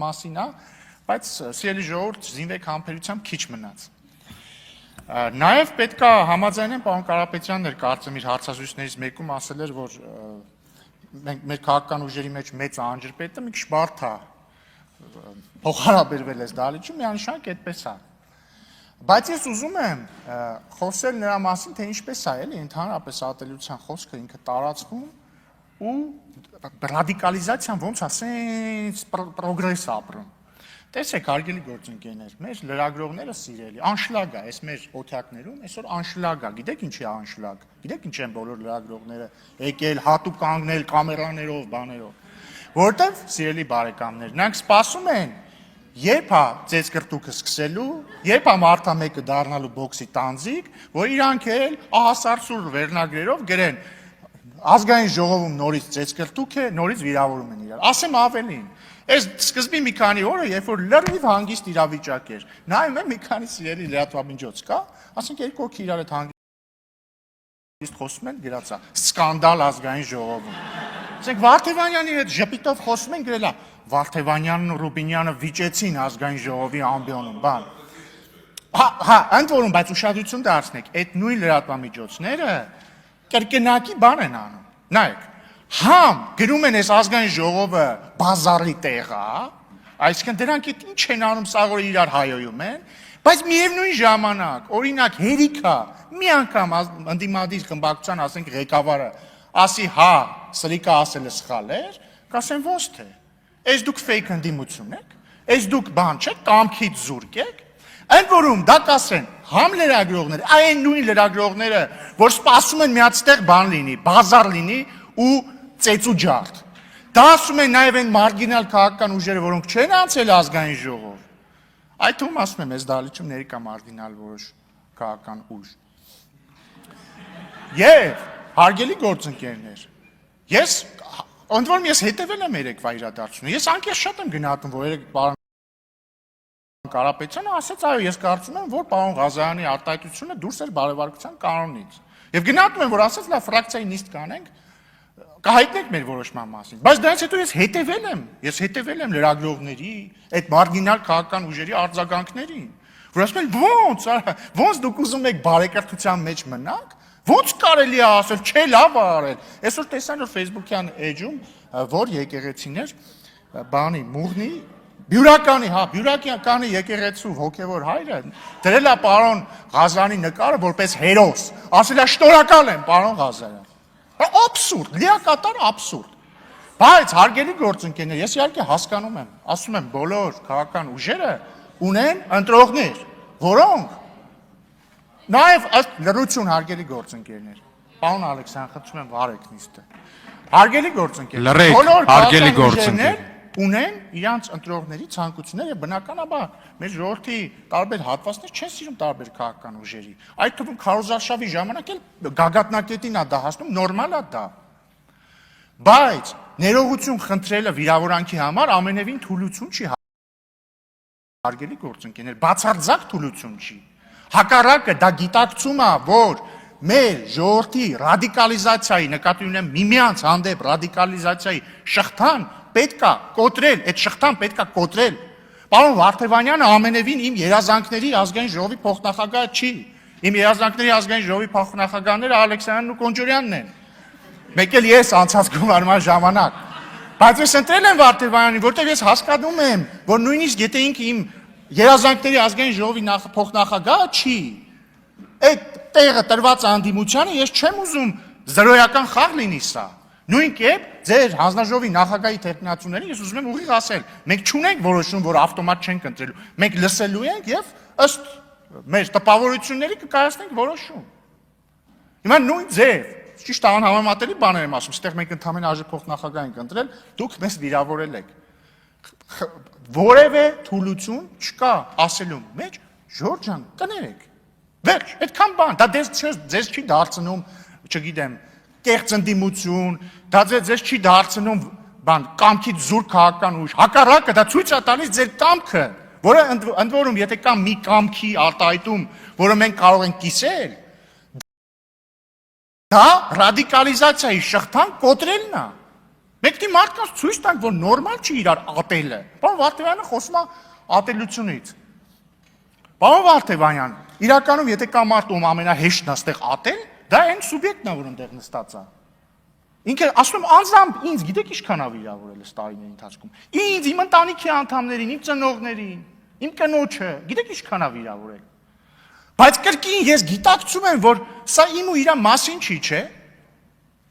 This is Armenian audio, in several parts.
մասին է, բայց սիրելի ժողովուրդ, զինվեք համբերությամբ քիչ մնաց։ Նաև պետք է համաձայնեմ պարոն Կարապետյանն էր կարծեմ իր հարցազրույցներից մեկում ասել էր, որ մեր քաղաքական ուժերի մեջ մեծ անջրպետը մի քիչ բարդ է փոխհարաբերվել այս դահլիճում, միանշանակ այդպես է։ Բայց ես ուզում եմ խոսել նրա մասին, թե ինչպես է, էլի, ընդհանրապես ատելության խոսքը ինքը տարածվում ու ռադիկալիզացիան ոնց է, սենց պրոգրես ապրում։ Տեսեք, հարգելի գործընկերներ, մեր լրագրողները սիրելի, անշլագ է, այս մեր օթյակներում, այսօր անշլագ է, գիտեք ինչի է անշլագ, գիտեք ինչ են բոլոր լրագրողները եկել, հատուկ կանգնել, կամերաներով, բաներով, որովհետև, սիրելի բարեկամներ, նրանք սպասում են, երբ է ծեծ կրտուկը սկսելու, երբ է մարդա մեկը դառնալու բոքսի տանձիկ, որ իրանք էլ ահասարսուր վերնագրերով գրեն, ազգային ժողովում նորից ծեծ կրտուկ է, նորից վիրավորում են իրար, ասեմ ավելին, այս սկզբի մի քանի օրը, երբ որ լրիվ հանգիստ իրավիճակ էր, նայում եմ մի քանի սիրելի լրատվամիջոց կա, ասենք երկու հոգի իրար հետ հանգիստ խոսում են, գրած է, սկանդալ ազգային ժողովում։ Ասենք Վարդևանյանի հետ ժպիտով խոսում են, գրել է, Վարդևանյանն ու Ռուբինյանը վիճեցին ազգային ժողովի ամբիոնում, բան։ Հա, ընդ որում, բայց ուշադրություն դարձնեք, այդ նույն լրատվամիջոցները կրկնակի բան են անում։ Նայեք, համ գրում են այս ազգային ժողովը բազարի տեղ է, այսինքն դրանք ինչ են անում, սա որ իրար հայոյում են, բայց միևնույն ժամանակ, օրինակ հերիքա, մի անգամ ընդդիմադիր խմբակցության, ասենք ղեկավարը, ասի հա, սրիկա ասելը սխալ էր, կասեն ոնց թե, այս դուք fake ընդդիմություն եք, այս դուք բան չեք, կամքից զուրկ եք, ընդ որում դա կասեն համ լրագրողները, այն նույն լրագրողները, որ սպասում են միացտեղ բան լինի, բազար լինի ու ծեծու ջարդ։ Դա ասում են նաև այն մարգինալ քաղաքական ուժերը, որոնք չեն անցել ազգային ժողով։ Այդ թվում ասում եմ, այս դահլիճում ներկա մարգինալ որոշ քաղաքական ուժ։ Եվ հարգելի գործընկերներ, ես ընդ որում ես հետևել եմ երեկվա իրադարձությունը։ Ես անկեղծ շատ եմ գնահատում, որ երեք պարոն Կարապետյանը ասաց, այո, ես կարծում եմ, որ պարոն Ղազարյանի արտահայտությունը դուրս էր բարեվարկության կանոնից։ Եվ գնահատում եմ, որ ասաց, լավ, ֆրակցիայի նիստ կանենք, կհայտնենք մեր որոշման մասին։ Բայց դրանից հետո ես հետևել եմ լրագրողների, այդ մարգինալ քաղաքական ուժերի արձագանքներին, որ ասում են, ոնց դուք ուզում եք բարեկրթության մեջ մնաք, ոնց կարելի է ասել, չէ, լավ է արել։ Այսօր տեսան, որ Facebook-յան էջում, որ եկեղեցին էր, բանի, Մուղնի, բյուրականի եկեղեցու հոգևոր հայրը դրել է պարոն Ղազարյանի նկարը որպես հերոս, ասել է շնորհակալ եմ պարոն Ղազարյան։ Աբսուրդ, լիակատար աբսուրդ։ Բայց հարգելի գործընկերներ, ես իհարկե հասկանում եմ, ասում եմ, բոլոր քաղաքական ուժերը ունեն ընտրողներ, որոնք նաև ըստ լրություն հարգելի գործընկերներ։ Պարոն Ալեքսանդր, խնդրում եմ վարեք նիստը։ Հարգելի գործընկերներ, բոլոր քաղաքական ուժերն ունեն իրանց ընտրողների ցանկությունները, բնականաբար մեր ժողովրդի տարբեր հատվածներ չեն սիրում տարբեր քաղաքական ուժերի։ Այդ թվում քարոզարշավի ժամանակ էլ գագաթնակետին է դա հասնում, նորմալ է դա։ Բայց ներողություն խնդրելը վիրավորանքի համար ամենևին թուլություն չի, հարգելի գործընկերներ, բացարձակ թուլություն չի։ Հակառակը դա գիտակցում է, որ մեր ժողովրդի ռադիկալիզացիայի, նկատի ունեմ միմյանց հանդեպ ռադիկալիզացիայի շղթան պետք է կոտրել, այդ շղթան պետք է կոտրել։ Պարոն Վարդևանյանը ամենևին իմ երազանքների ազգային ժողովի փոխնախագահ չի։ Իմ երազանքների ազգային ժողովի փոխնախագահները Ալեքսանդրյանն ու Կոնջորյանն են։ Մեկ էլ ես անցած գումարման ժամանակ։ Բայց ես ընտրել եմ Վարդևանյանին, որտեղ ես հասկանում եմ, որ նույնիսկ եթե ինքը իմ երազանքների ազգային ժողովի փոխնախագահը չի, այդ տեղը տրված անդիմությանը ես չեմ ուզում զրոյական խաղ լինի սա։ Նույն կերպ ձեր հանձնաժողովի նախագահի թեկնածուներին ես ուզում եմ ուղիղ ասել, մենք չունենք որոշում, որ ավտոմատ չենք ընտրելու, մենք լսելու ենք եւ ըստ մեր տպավորությունների կկայացնենք որոշում։ Հիմա նույն ձև, ճիշտ անհամեմատելի բաներ եմ ասում, այստեղ մենք ընդհանրեն արժե փոխնախագահ ենք ընտրել, դուք մեզ վիրավորել եք։ Որևէ թուլություն չկա ասելու մեջ, Ժորժ ջան, կներեք։ Վերջ, այդքան բան, դա ձեզ չի դարձնում, չգիտեմ, կեղծ ընդդիմություն, դա ձեզ չի դարձնում բան, կամքից զուր քաղաքական ուժ, հակառակը դա ցույց է տալիս ձեր կամքը, որը ընդ որում եթե կա մի կամքի արտահայտում, որը մենք կարող ենք կիսել, դա ռադիկալիզացիայի շղթան կոտրելն է։ Մենք դի մարդկանց ցույց տանք, որ նորմալ չի իրար ատելը։ Պարոն Վարդևյանը խոսում է ատելությունից։ Պարոն Վարդևյան, իրականում եթե կա մարդ ում ամենահեշտն է այստեղ ատել, դա այն սուբյեկտն է, որ այնտեղ նստած է։ Ինքը ասում եմ անձամբ ինձ, գիտեք ինչքան է վիրավորել այս տարիների ընթացքում։ Ինձ, իմ ընտանիքի անդամներին, իմ ծնողներին, իմ կնոջը, գիտեք ինչքան է վիրավորել։ Բայց կրկին ես գիտակցում եմ, որ սա իմ ու իր մասին չի, չէ՞։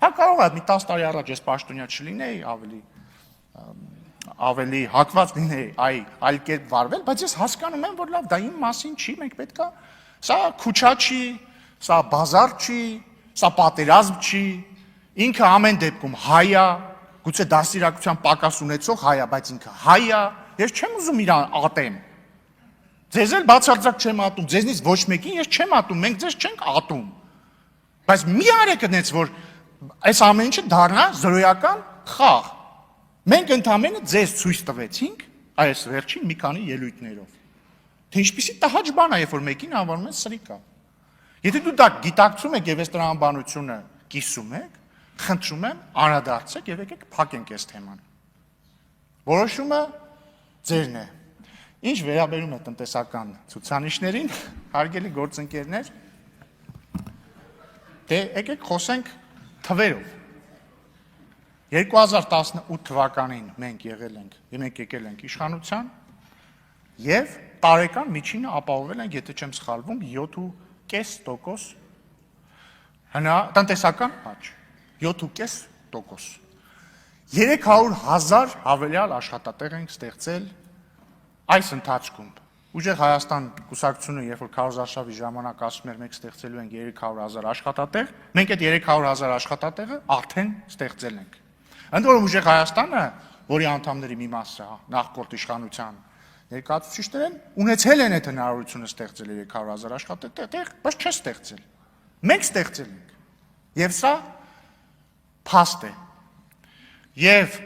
Հա կարող է մի 10 տարի առաջ ես պաշտոնյա չլինեի, ավելի հակված լինեի այլ կերպ վարվել, բայց ես հասկանում եմ, որ լավ, դա իմ մասին չի, մենք պետքա սա քուչա չի, սա բազար չի, սա պատերազմ չի, ինքը ամեն դեպքում հայ է, գուցե դաստիարակության պակաս ունեցող հայ է, բայց ինքը հայ է, ես չեմ ուզում իրան ատեմ։ Ձեզ էլ բացարձակ չեմ ատում, ձեզնից ոչ մեկին ես չեմ ատում, մենք ձեզ չենք ատում։ Բայց մի արեք այնց, որ այս ամեն ինչը դառնա զրոյական խաղ։ Մենք ընդամենը ձեզ ցույց տվեցինք այս վերջին մի քանի ելույթներով։ Թե ինչպեսի տհաճ բան է, երբ որ մեկին անվանում են սրիկա։ Եթե դու դա գիտակցում եք եւ այս տրամաբանությունը կիսում եք, խնդրում եմ անդրադարձեք եւ եկեք փակենք այս թեման։ Որոշումը ձերն է։ Ինչ վերաբերում է տնտեսական ցուցանիշներին, հարգելի գործընկերներ, դե եկեք խոսենք թվերով։ 2018 թվականին մենք եկել ենք իշխանության եւ տարեկան միջինը ապահովել ենք, եթե չեմ սխալվում, 7.5% տնտեսական աճ, 7.5%։ 300,000 հավելյալ աշխատատեղ ենք ստեղծել այս ընթացքում։ Ուժեղ Հայաստան կուսակցությունը, երբ որ քարոզարշավի ժամանակ ասում էր մենք ստեղծելու ենք 300,000 աշխատատեղ, մենք այդ 300,000 աշխատատեղը արդեն ստեղծել ենք։ Ընդ որում Ուժեղ Հայաստանը, որի անդամների մի մասը նախկորդ իշխանության ներկայացուցիչներ են, ունեցել են այդ հնարավորությունը ստեղծել 300,000 աշխատատեղ, բայց չեն ստեղծել։ Մենք ստեղծել ենք։ Եվ սա փաստ է։ Եվ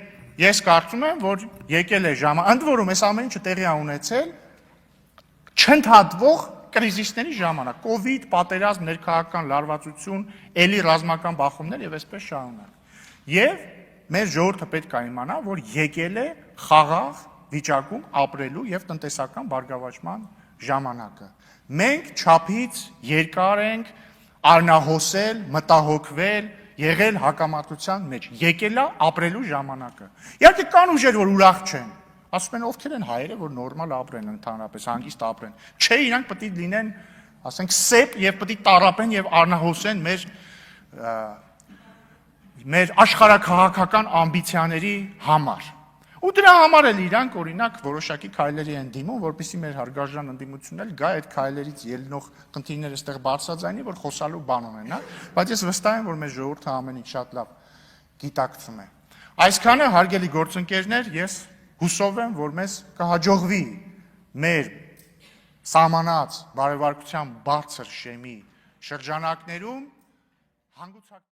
ես կարծում եմ, որ եկել է ժամը, ընդ որում այս ամեն ինչը տեղի է ունեցել չընդհատվող կրիզիսների ժամանակ, կովիդ, պատերազմ, ներքաղաքական լարվածություն, էլի ռազմական բախումներ եւ այսպես շարունակ։ Եվ մեր ժողովուրդը պետք է իմանա, որ եկել է խաղաղ վիճակում ապրելու եւ տնտեսական բարգավաճման ժամանակը։ Մենք չափից երկար ենք արնահոսել, մտահոգվել, եղել հակամարտության մեջ, եկել է ապրելու ժամանակը։ Իհարկե կան ուժեր, որ ուրախ չեն, ասում են ովքեր են հայերը, որ նորմալ ապրեն ընդհանրապես, հանգիստ ապրեն։ Չէ, իրանք պետք է լինեն, ասենք, սեփ եւ պետք է տառապեն եւ արնահոսեն մեր աշխարհաքաղաքական ամբիցիաների համար։ Ու դրա համար էլ իրանք օրինակ որոշակի քայլերի են դիմում, որպեսզի մեր հարգարժան ընդդիմությունն էլ գա այդ քայլերից ելնող խնդիրները այստեղ բարձրաձայնի, որ խոսալու բան ունենա, բայց ես վստահ եմ, որ մեր ժողովուրդը ամեն ինչ շատ լավ գիտակցում է։ Այսքանը հարգելի գործընկերներ, ես հուսով եմ, որ մեզ կհաջողվի մեր սահմանած բարեվարկության բարձր շեմի շրջանակներում հանգուցակ